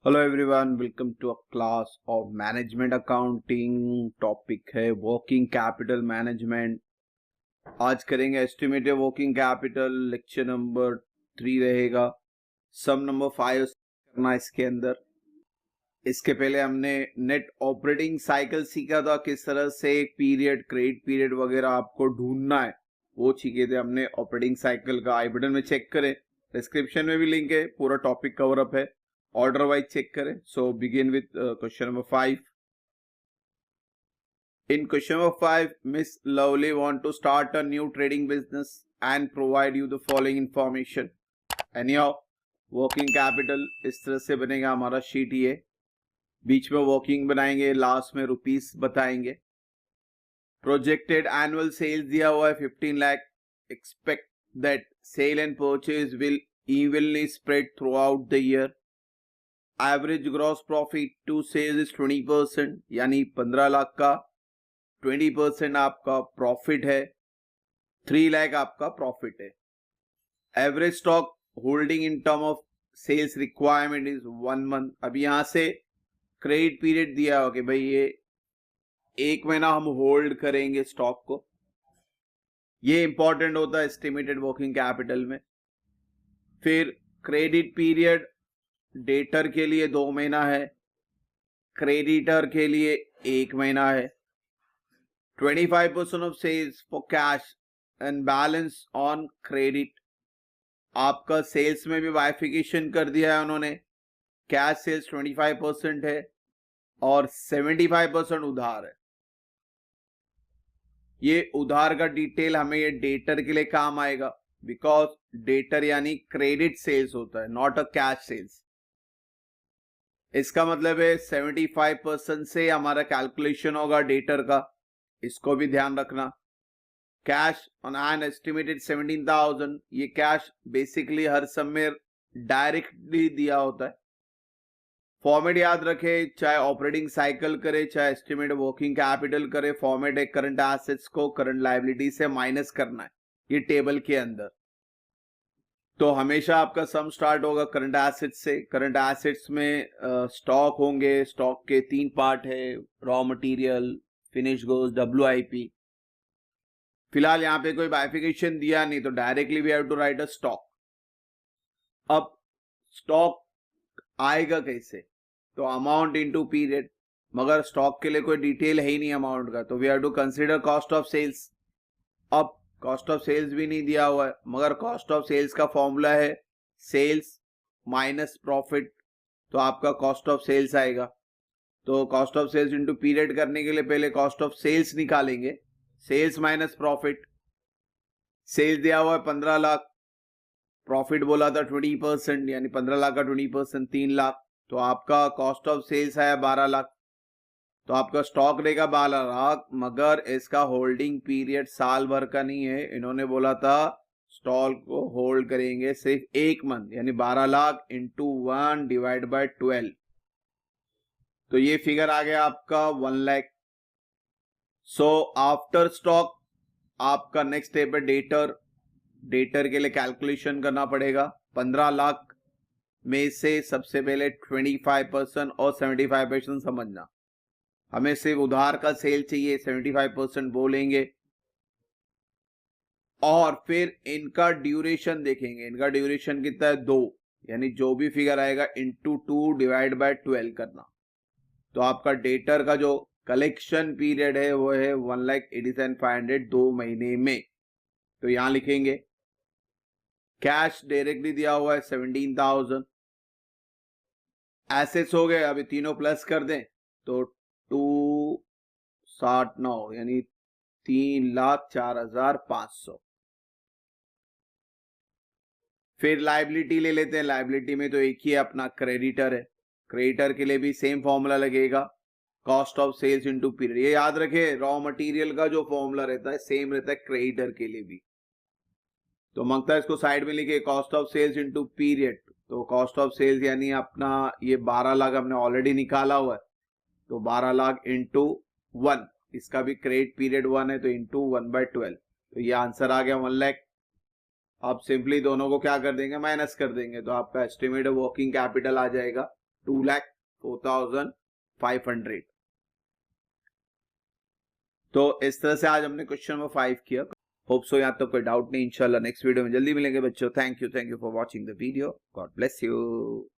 Hello everyone, welcome to a class of management accounting. Topic है working capital management. आज करेंगे estimated working capital. Lecture number 3 रहेगा। सम number 5 करना है इसके अंदर। इसके पहले हमने नेट ऑपरेटिंग साइकिल सीखा था, किस तरह से एक पीरियड, क्रेडिट पीरियड वगैरह आपको ढूंढना है, वो सीखे थे हमने ऑपरेटिंग साइकिल का। आई बटन में चेक करें, डिस्क्रिप्शन में भी लिंक है, पूरा टॉपिक कवर अप है, ऑर्डर वाइज चेक करें। So begin with question number 5। In question number 5, Miss Lovely want to start a new trading business and provide you the following information. Anyhow, working capital इस तरह से बनेगा हमारा sheet. ये बीच में working बनाएंगे, last में रुपीस बताएंगे। प्रोजेक्टेड एनुअल सेल्स दिया हुआ है 15 lakh. Expect that sale and purchase will evenly spread throughout the year. Average gross profit to sales is 20%, यानी 15 लाख का 20% आपका प्रॉफिट है, 3 लाख आपका प्रॉफिट है। Average stock holding in term of sales requirement is 1 month. अब यहां से क्रेडिट पीरियड दिया हो कि भाई ये 1 महीना हम होल्ड करेंगे स्टॉक को। ये इंपॉर्टेंट होता है एस्टिमेटेड वर्किंग कैपिटल में। फिर क्रेडिट पीरियड डेटर के लिए 2 महीना है, क्रेडिटर के लिए 1 महीना है। 25% of sales for cash and balance on credit. आपका सेल्स में भी बाइफिकेशन कर दिया है उन्होंने। कैश सेल्स 25% है और 75% उधार है। ये उधार का डिटेल हमें ये डेटर के लिए काम आएगा, बिकॉज डेटर यानी क्रेडिट सेल्स होता है, नॉट अ कैश सेल्स। इसका मतलब है 75% से हमारा कैलकुलेशन होगा डेटर का, इसको भी ध्यान रखना। कैश ऑन एन एस्टिमेटेड 17,000, ये कैश बेसिकली हर समय डायरेक्टली दिया होता है। फॉर्मेट याद रखे, चाहे ऑपरेटिंग साइकिल करे चाहे एस्टिमेट वर्किंग कैपिटल करे, फॉर्मेट है करंट एसेट्स को करंट लायबिलिटी से माइनस करना है ये टेबल के अंदर। तो हमेशा आपका सम स्टार्ट होगा करंट एसेट्स से। करंट एसेट्स में स्टॉक होंगे। स्टॉक के 3 पार्ट है, raw material, finish goods, WIP। फिलहाल यहाँ पे कोई बाइफिकेशन दिया नहीं, तो directly we have to write a stock. अब स्टॉक आएगा कैसे? तो अमाउंट इनटू पीरियड, मगर स्टॉक के लिए कोई डिटेल है ही नहीं अमाउंट का, तो we have to consider cost of sales. अब कॉस्ट ऑफ सेल्स भी नहीं दिया हुआ है, मगर कॉस्ट ऑफ सेल्स का फॉर्मूला है सेल्स माइनस प्रॉफिट, तो आपका कॉस्ट ऑफ सेल्स आएगा। तो cost of sales into period करने के लिए पहले कॉस्ट ऑफ सेल्स निकालेंगे, सेल्स माइनस प्रॉफिट। सेल्स दिया हुआ है 15 लाख, प्रॉफिट बोला था 20%, यानी 15 लाख का 20% 3 लाख, तो आपका कॉस्ट ऑफ सेल्स है 12 लाख। तो आपका स्टॉक रहेगा 12 लाख, मगर इसका होल्डिंग पीरियड साल भर का नहीं है। इन्होंने बोला था स्टॉक को होल्ड करेंगे सिर्फ 1 मंथ, यानी 12 लाख इंटू 1 डिवाइड बाय 12, तो ये फिगर आ गया आपका 1 लाख। सो आफ्टर स्टॉक आपका नेक्स्ट स्टेप है डेटर। डेटर के लिए कैलकुलेशन करना पड़ेगा। 15 लाख में से सबसे पहले 25% और 75% समझना। हमें सिर्फ उधार का सेल चाहिए, 75% बोलेंगे। और फिर इनका ड्यूरेशन देखेंगे। इनका ड्यूरेशन कितना है? 2, यानी जो भी फिगर आएगा इंटू 2 डिवाइड बाय 12 करना। तो आपका डेटर का जो कलेक्शन पीरियड है वो है 1,87,500, 2 महीने में। तो यहां लिखेंगे कैश डायरेक्टली दिया हुआ है 17,000। एसेट्स हो गए, अभी तीनों प्लस कर दें तो 269, यानी 3,04,500। फिर लाइबिलिटी ले लेते हैं। लाइबिलिटी में तो एक ही अपना क्रेडिटर है। क्रेडिटर के लिए भी सेम फॉर्मूला लगेगा, cost of sales into period. ये याद रखे, रॉ मटेरियल का जो फॉर्मूला रहता है सेम रहता है क्रेडिटर के लिए भी। तो मांगता है इसको साइड में लिखे cost of sales into period. तो कॉस्ट ऑफ सेल्स यानी अपना ये 12 लाख हमने ऑलरेडी निकाला हुआ है, तो 12 लाख इंटू 1, इसका भी क्रेडिट पीरियड 1 है, तो इंटू 1/12, तो ये आंसर आ गया 1 लाख। आप सिंपली दोनों को क्या कर देंगे? माइनस कर देंगे, तो आपका एस्टिमेटेड वर्किंग कैपिटल आ जाएगा 2,04,500। तो इस तरह से आज हमने क्वेश्चन नंबर 5 किया। होप सो यहाँ तो कोई डाउट नहीं। इंशाल्लाह नेक्स्ट वीडियो में जल्दी मिलेंगे बच्चों। Thank you for watching the video. God bless you.